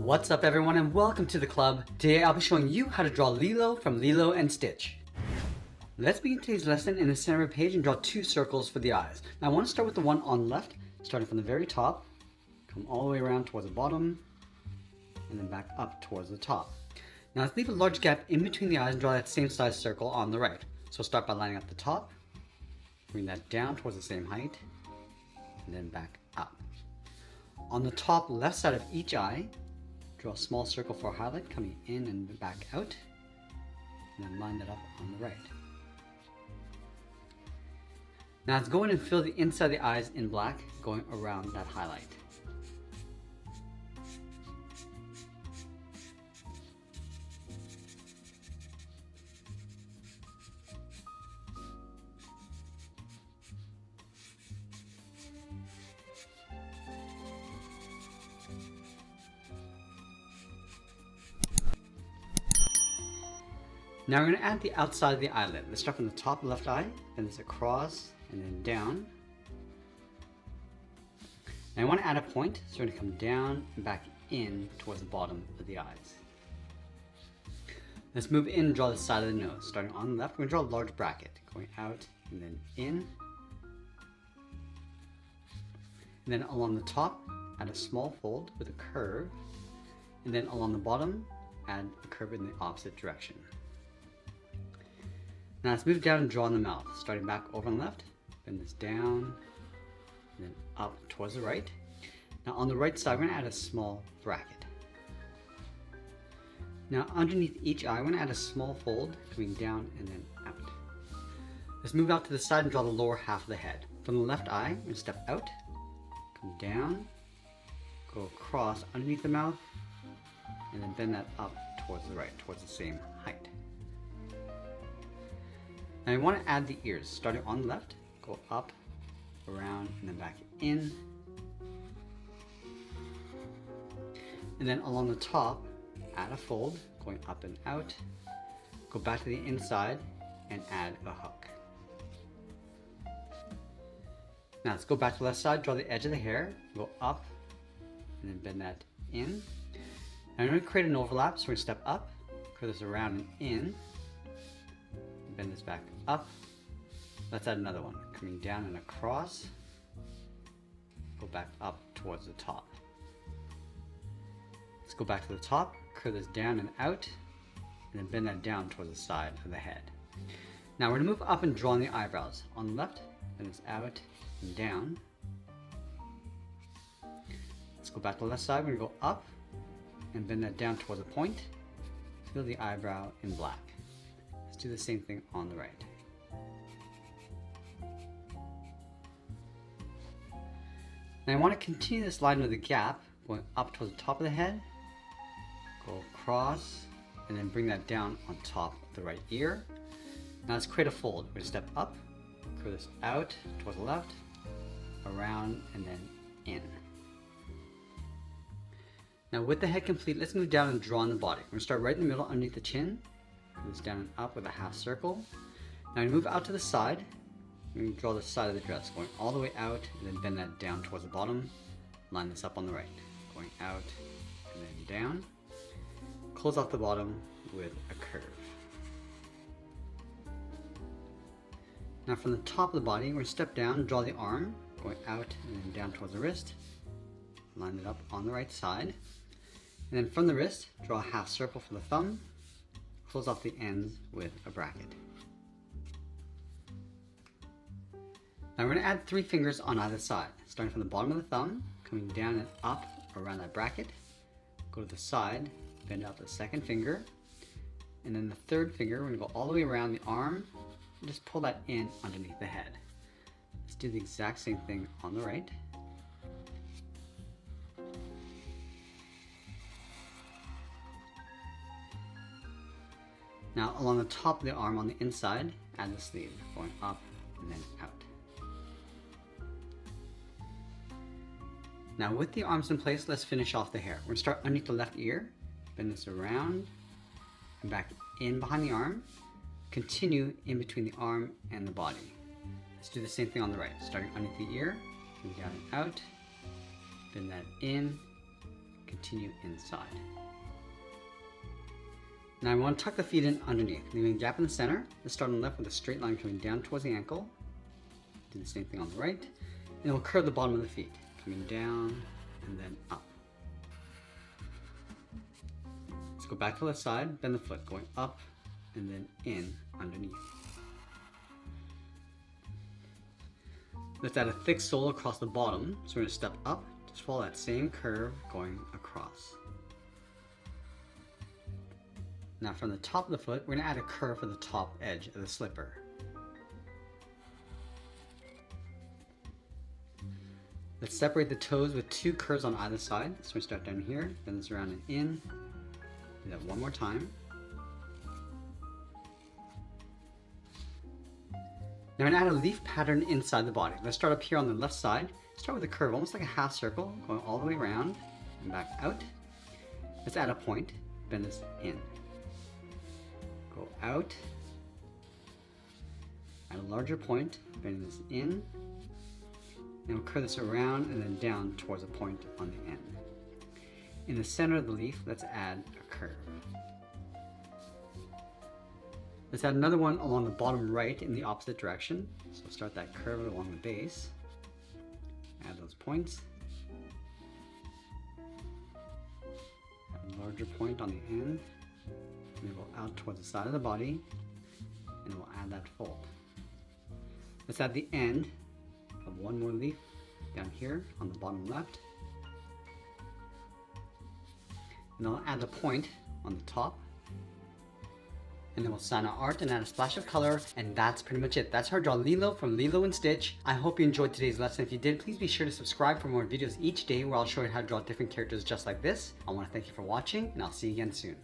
What's up everyone and welcome to the club. Today I'll be showing you how to draw Lilo from Lilo and Stitch. Let's begin today's lesson in the center of the page and draw two circles for the eyes. Now I want to start with the one on the left, starting from the very top, come all the way around towards the bottom, and then back up towards the top. Now let's leave a large gap in between the eyes and draw that same size circle on the right. So start by lining up the top, bring that down towards the same height, and then back up. On the top left side of each eye, draw a small circle for a highlight coming in and back out, and then line that up on the right. Now let's go in and fill the inside of the eyes in black, going around that highlight. Now we're going to add the outside of the eyelid. Let's start from the top left eye, then this across, and then down. Now I want to add a point, so we're going to come down and back in towards the bottom of the eyes. Let's move in and draw the side of the nose. Starting on the left, we're going to draw a large bracket, going out and then in. And then along the top, add a small fold with a curve. And then along the bottom, add a curve in the opposite direction. Now let's move down and draw in the mouth, starting back over on the left, bend this down, and then up towards the right. Now on the right side, we're going to add a small bracket. Now underneath each eye, we're going to add a small fold, coming down and then out. Let's move out to the side and draw the lower half of the head. From the left eye, we're going to step out, come down, go across underneath the mouth, and then bend that up towards the right, towards the same height. Now you want to add the ears, starting on the left, go up, around, and then back in. And then along the top, add a fold, going up and out, go back to the inside, and add a hook. Now let's go back to the left side, draw the edge of the hair, go up, and then bend that in. Now I'm going to create an overlap, so we're going to step up, curve this around and in, bend this back up. Let's add another one, coming down and across, go back up towards the top. Let's go back to the top, curve this down and out, and then bend that down towards the side of the head. Now we're going to move up and draw on the eyebrows. On the left, bend this out and down. Let's go back to the left side, we're going to go up and bend that down towards a point, fill the eyebrow in black. Let's do the same thing on the right. Now I want to continue this line with a gap, going up towards the top of the head, go across, and then bring that down on top of the right ear. Now let's create a fold. We're going to step up, curve this out towards the left, around, and then in. Now with the head complete, let's move down and draw on the body. We're going to start right in the middle underneath the chin, this down and up with a half circle. Now we move out to the side. We draw the side of the dress, going all the way out and then bend that down towards the bottom. Line this up on the right, going out and then down. Close off the bottom with a curve. Now from the top of the body, we're going to step down and draw the arm, going out and then down towards the wrist. Line it up on the right side. And then from the wrist, draw a half circle for the thumb. Close off the ends with a bracket. Now we're going to add 3 fingers on either side, starting from the bottom of the thumb, coming down and up around that bracket. Go to the side, bend out the second finger, and then the third finger, we're going to go all the way around the arm, and just pull that in underneath the head. Let's do the exact same thing on the right. Now along the top of the arm on the inside, add the sleeve, going up and then out. Now with the arms in place, let's finish off the hair. We're going to start underneath the left ear, bend this around, and back in behind the arm, continue in between the arm and the body. Let's do the same thing on the right, starting underneath the ear, coming down and out, bend that in, continue inside. Now I want to tuck the feet in underneath, leaving a gap in the center. Let's start on the left with a straight line coming down towards the ankle. Do the same thing on the right. And we'll curve the bottom of the feet, coming down and then up. Let's go back to the left side, bend the foot, going up and then in underneath. Let's add a thick sole across the bottom. So we're going to step up, just follow that same curve going across. Now from the top of the foot, we're going to add a curve for the top edge of the slipper. Let's separate the toes with 2 curves on either side. So we start down here, bend this around and in. Do that one more time. Now we're going to add a leaf pattern inside the body. Let's start up here on the left side. Start with a curve, almost like a half circle, going all the way around and back out. Let's add a point, bend this in. Go out, add a larger point, bend this in, and we'll curve this around and then down towards a point on the end. In the center of the leaf, let's add a curve. Let's add another one along the bottom right in the opposite direction. So start that curve along the base, add those points, add a larger point on the end, and then go out towards the side of the body, and we'll add that fold. Let's add the end of one more leaf down here on the bottom left, and then I'll add the point on the top, and then we'll sign our art and add a splash of color, and that's pretty much it. That's how to draw Lilo from Lilo and Stitch. I hope you enjoyed today's lesson. If you did, please be sure to subscribe for more videos each day where I'll show you how to draw different characters just like this. I want to thank you for watching, and I'll see you again soon.